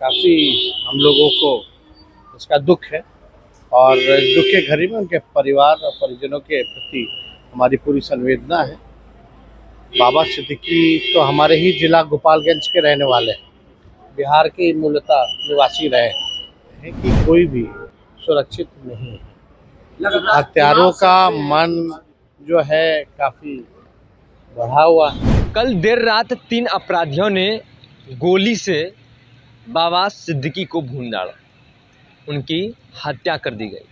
काफ़ी हम लोगों को इसका दुख है और इस दुख के घड़ी में उनके परिवार और परिजनों के प्रति हमारी पूरी संवेदना है। बाबा सिद्दीकी तो हमारे ही जिला गोपालगंज के रहने वाले हैं, बिहार के मूलतः निवासी रहे हैं कि कोई भी सुरक्षित नहीं है। हत्यारों का मन जो है काफ़ी बढ़ा हुआ है। कल देर रात 3 अपराधियों ने गोली से बाबा सिद्दीकी को भून डाला, उनकी हत्या कर दी गई,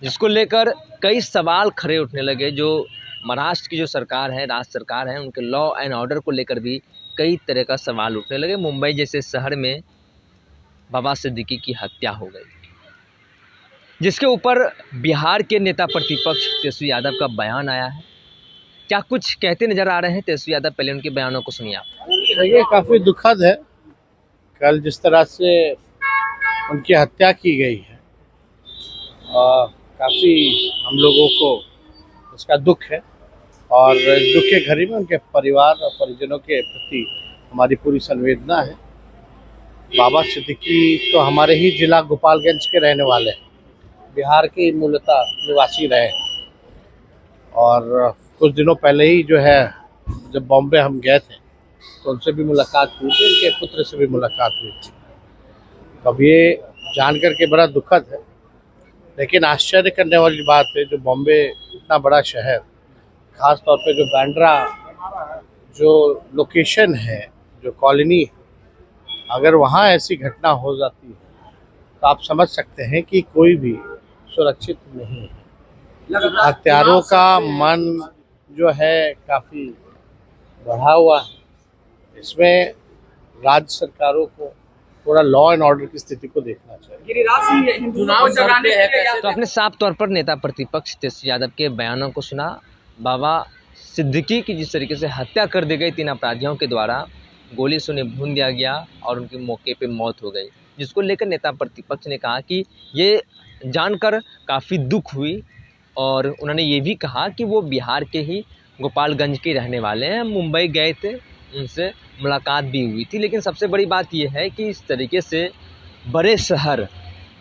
जिसको लेकर कई सवाल खड़े उठने लगे। जो महाराष्ट्र की जो सरकार है, राज्य सरकार है, उनके लॉ एंड ऑर्डर को लेकर भी कई तरह का सवाल उठने लगे। मुंबई जैसे शहर में बाबा सिद्दीकी की हत्या हो गई, जिसके ऊपर बिहार के नेता प्रतिपक्ष तेजस्वी यादव का बयान आया है। क्या कुछ कहते नजर आ रहे हैं तेजस्वी यादव? पहले उनके बयानों को सुनिए आप। ये काफ़ी दुखद है। कल जिस तरह से उनकी हत्या की गई है, काफ़ी हम लोगों को इसका दुख है और इस दुख के घड़ी में उनके परिवार और परिजनों के प्रति हमारी पूरी संवेदना है। बाबा सिद्दीकी तो हमारे ही जिला गोपालगंज के रहने वाले हैं, बिहार के मूलतः निवासी रहे हैं और कुछ दिनों पहले ही जो है जब बॉम्बे हम गए थे तो उनसे भी मुलाकात हुई थी, उनके पुत्र से भी मुलाकात हुई थी। अब ये जान करके बड़ा दुखद है, लेकिन आश्चर्य करने वाली बात है जो बॉम्बे इतना बड़ा शहर, खास तौर पे जो बांद्रा जो लोकेशन है, जो कॉलोनी है, अगर वहाँ ऐसी घटना हो जाती है तो आप समझ सकते हैं कि कोई भी सुरक्षित नहीं है। हत्यारों का मन जो है काफ़ी बढ़ा हुआ है। इसमें राज्य सरकारों को थोड़ा लॉ एंड ऑर्डर की स्थिति को देखना चाहिए। तो आपने साफ तौर पर नेता प्रतिपक्ष तेजस्वी यादव के बयानों को सुना। बाबा सिद्दीकी की जिस तरीके से हत्या कर दी गई 3 अपराधियों के द्वारा, गोली से उन्हें भून दिया गया और उनकी मौके पे मौत हो गई, जिसको लेकर नेता प्रतिपक्ष ने कहा कि ये जानकर काफ़ी दुख हुई और उन्होंने ये भी कहा कि वो बिहार के ही गोपालगंज के रहने वाले हैं, मुंबई गए थे, उनसे मुलाकात भी हुई थी। लेकिन सबसे बड़ी बात यह है कि इस तरीके से बड़े शहर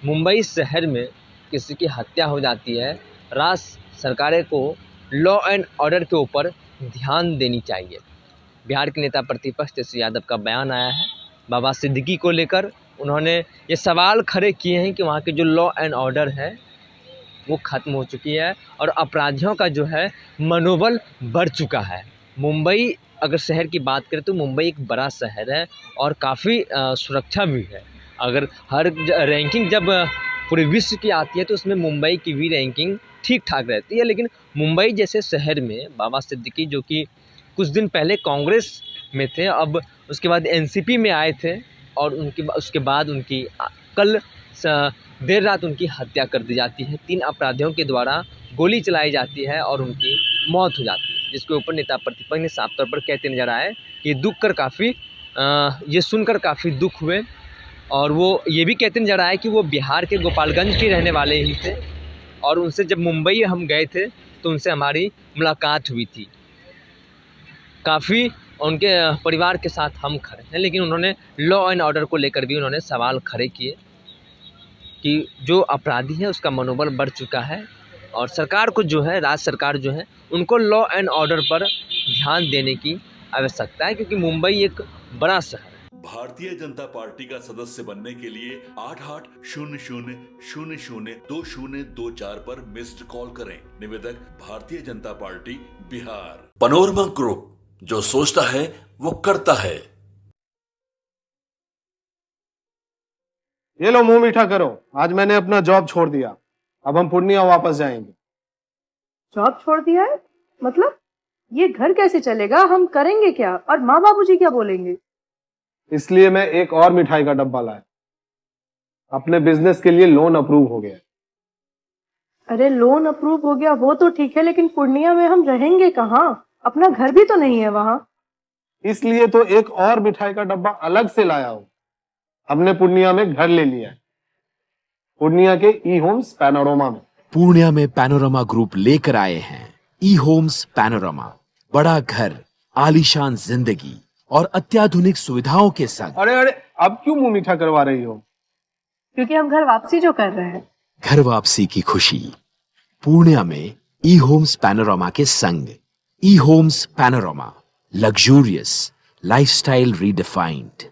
मुंबई शहर में किसी की हत्या हो जाती है, राज्य सरकारें को लॉ एंड ऑर्डर के ऊपर ध्यान देनी चाहिए। बिहार के नेता प्रतिपक्ष तेजस्वी यादव का बयान आया है बाबा सिद्दीकी को लेकर। उन्होंने ये सवाल खड़े किए हैं कि वहाँ के जो लॉ एंड ऑर्डर है वो ख़त्म हो चुकी है और अपराधियों का जो है मनोबल बढ़ चुका है। मुंबई अगर शहर की बात करें तो मुंबई एक बड़ा शहर है और काफ़ी सुरक्षा भी है। अगर हर रैंकिंग जब पूरे विश्व की आती है तो उसमें मुंबई की भी रैंकिंग ठीक ठाक रहती है। लेकिन मुंबई जैसे शहर में बाबा सिद्दीकी, जो कि कुछ दिन पहले कांग्रेस में थे, अब उसके बाद एनसीपी में आए थे और उसके बाद उनकी कल देर रात उनकी हत्या कर दी जाती है। 3 अपराधियों के द्वारा गोली चलाई जाती है और उनकी मौत हो जाती है, जिसके ऊपर नेता प्रतिपक्ष ने साफ तौर पर कहते नजर आए कि ये सुनकर काफ़ी दुख हुए और वो ये भी कहते नजर आए कि वो बिहार के गोपालगंज के रहने वाले ही थे और उनसे जब मुंबई हम गए थे तो उनसे हमारी मुलाकात हुई थी। काफ़ी उनके परिवार के साथ हम खड़े हैं, लेकिन उन्होंने लॉ एंड ऑर्डर को लेकर भी उन्होंने सवाल खड़े किए कि जो अपराधी है उसका मनोबल बढ़ चुका है और सरकार को जो है, राज्य सरकार जो है, उनको लॉ एंड ऑर्डर पर ध्यान देने की आवश्यकता है, क्योंकि मुंबई एक बड़ा शहर है। भारतीय जनता पार्टी का सदस्य बनने के लिए 8800002024 पर मिस्ड कॉल करें। निवेदक Bharatiya Janata party Bihar. Panorama group, जो सोचता है वो करता है। ये लो मुंह मीठा करो, आज मैंने अपना जॉब छोड़ दिया, अब हम पूर्णिया वापस जाएंगे। जॉब छोड़ दिया है? मतलब ये घर कैसे चलेगा? हम करेंगे क्या? और माँ बाबूजी क्या बोलेंगे? इसलिए मैं एक और मिठाई का डब्बा लाया। अपने बिजनेस के लिए लोन अप्रूव हो गया। अरे लोन अप्रूव हो गया वो तो ठीक है, लेकिन पूर्णिया में हम रहेंगे कहाँ? अपना घर भी तो नहीं है वहाँ। इसलिए तो एक और मिठाई का डब्बा अलग से लाया हूँ। हमने पूर्णिया में घर ले लिया है, पूर्णिया के ई होम्स पैनोरमा में। पूर्णिया में पैनोरमा ग्रुप लेकर आए हैं ई होम्स पैनोरमा। बड़ा घर, आलीशान जिंदगी और अत्याधुनिक सुविधाओं के संग अरे अरे, अब क्यों मुंह मीठा करवा रही हो? क्योंकि हम घर वापसी जो कर रहे हैं। घर वापसी की खुशी पूर्णिया में ई होम्स पैनोरामा के संग। E homes panorama, luxurious lifestyle redefined.